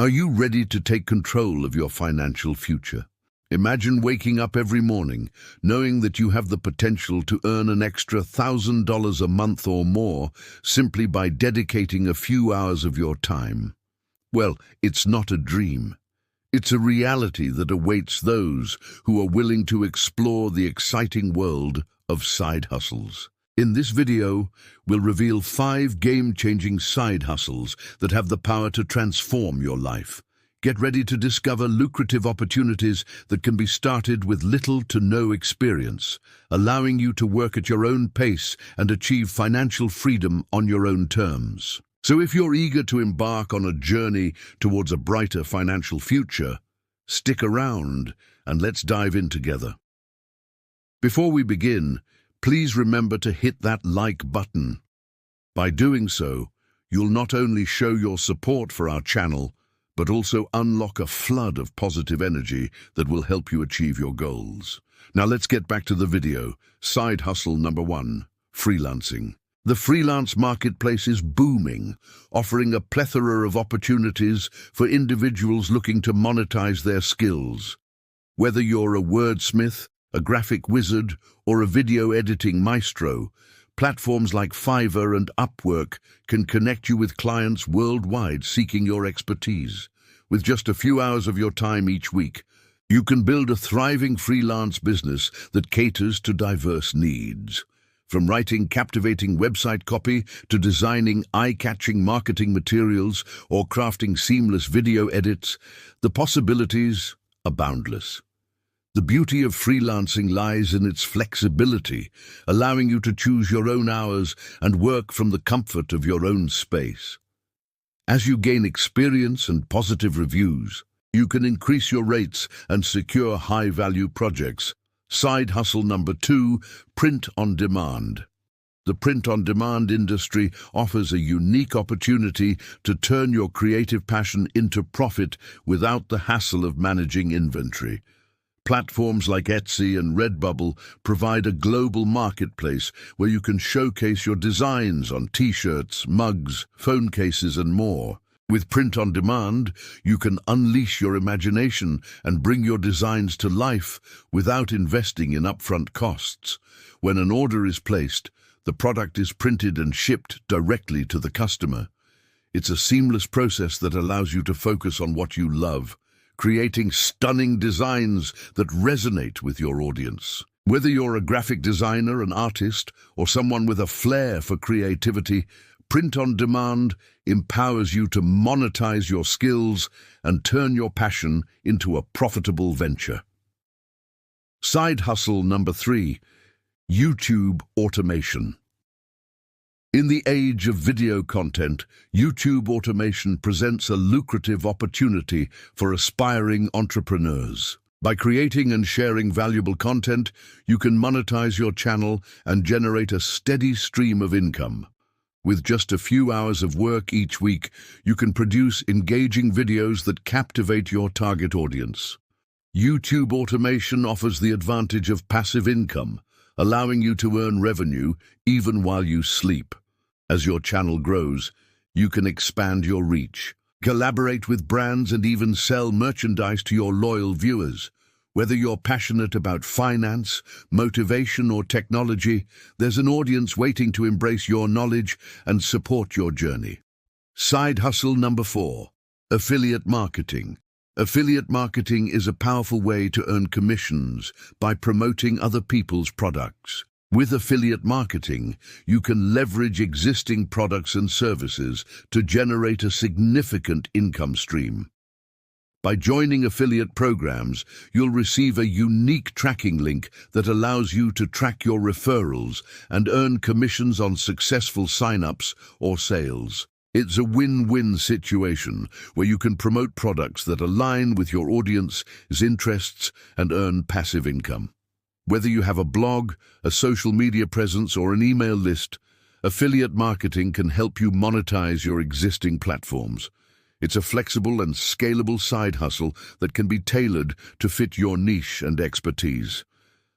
Are you ready to take control of your financial future? Imagine waking up every morning knowing that you have the potential to earn an extra $1,000 a month or more simply by dedicating a few hours of your time. Well, it's not a dream. It's a reality that awaits those who are willing to explore the exciting world of side hustles. In this video, we'll reveal 5 game-changing side hustles that have the power to transform your life. Get ready to discover lucrative opportunities that can be started with little to no experience, allowing you to work at your own pace and achieve financial freedom on your own terms. So if you're eager to embark on a journey towards a brighter financial future, stick around and let's dive in together. Before we begin, please remember to hit that like button. By doing so, you'll not only show your support for our channel, but also unlock a flood of positive energy that will help you achieve your goals. Now let's get back to the video. Side hustle number 1, freelancing. The freelance marketplace is booming, offering a plethora of opportunities for individuals looking to monetize their skills. Whether you're a wordsmith, a graphic wizard, or a video editing maestro, platforms like Fiverr and Upwork can connect you with clients worldwide seeking your expertise. With just a few hours of your time each week, you can build a thriving freelance business that caters to diverse needs. From writing captivating website copy to designing eye-catching marketing materials or crafting seamless video edits, the possibilities are boundless. The beauty of freelancing lies in its flexibility, allowing you to choose your own hours and work from the comfort of your own space. As you gain experience and positive reviews, you can increase your rates and secure high-value projects. Side hustle number 2, print on demand. The print-on-demand industry offers a unique opportunity to turn your creative passion into profit without the hassle of managing inventory. Platforms like Etsy and Redbubble provide a global marketplace where you can showcase your designs on t-shirts, mugs, phone cases, and more. With print on demand, you can unleash your imagination and bring your designs to life without investing in upfront costs. When an order is placed, the product is printed and shipped directly to the customer. It's a seamless process that allows you to focus on what you love, creating stunning designs that resonate with your audience. Whether you're a graphic designer, an artist, or someone with a flair for creativity, print on demand empowers you to monetize your skills and turn your passion into a profitable venture. Side hustle number 3, YouTube automation. In the age of video content, YouTube automation presents a lucrative opportunity for aspiring entrepreneurs. By creating and sharing valuable content, you can monetize your channel and generate a steady stream of income. With just a few hours of work each week, you can produce engaging videos that captivate your target audience. YouTube automation offers the advantage of passive income, allowing you to earn revenue even while you sleep. As your channel grows, you can expand your reach, collaborate with brands, and even sell merchandise to your loyal viewers. Whether you're passionate about finance, motivation, or technology, there's an audience waiting to embrace your knowledge and support your journey. Side hustle number 4, affiliate marketing. Affiliate marketing is a powerful way to earn commissions by promoting other people's products. With affiliate marketing, you can leverage existing products and services to generate a significant income stream. By joining affiliate programs, you'll receive a unique tracking link that allows you to track your referrals and earn commissions on successful sign-ups or sales. It's a win-win situation where you can promote products that align with your audience's interests and earn passive income. Whether you have a blog, a social media presence, or an email list, affiliate marketing can help you monetize your existing platforms. It's a flexible and scalable side hustle that can be tailored to fit your niche and expertise.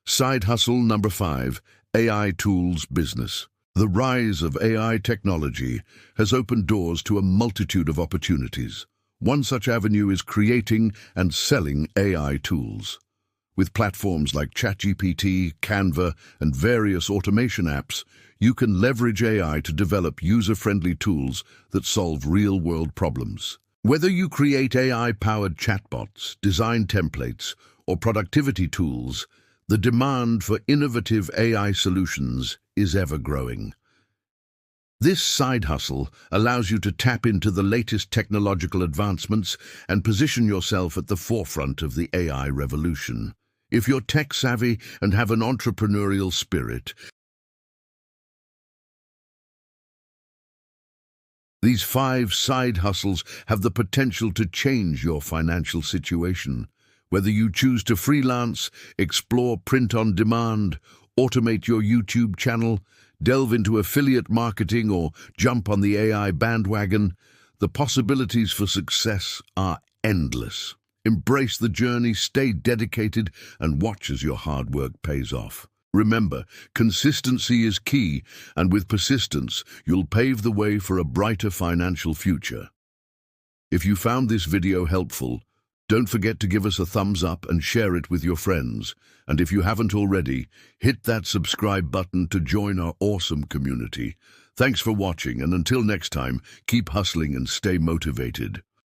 Side hustle number 5, AI tools business. The rise of AI technology has opened doors to a multitude of opportunities. One such avenue is creating and selling AI tools. With platforms like ChatGPT, Canva, and various automation apps, you can leverage AI to develop user-friendly tools that solve real-world problems. Whether you create AI-powered chatbots, design templates, or productivity tools, the demand for innovative AI solutions is ever-growing. This side hustle allows you to tap into the latest technological advancements and position yourself at the forefront of the AI revolution. If you're tech-savvy and have an entrepreneurial spirit, these 5 side hustles have the potential to change your financial situation. Whether you choose to freelance, explore print on demand, automate your YouTube channel, delve into affiliate marketing, or jump on the AI bandwagon, the possibilities for success are endless. Embrace the journey, stay dedicated, and watch as your hard work pays off. Remember, consistency is key, and with persistence, you'll pave the way for a brighter financial future. If you found this video helpful, don't forget to give us a thumbs up and share it with your friends. And if you haven't already, hit that subscribe button to join our awesome community. Thanks for watching, and until next time, keep hustling and stay motivated.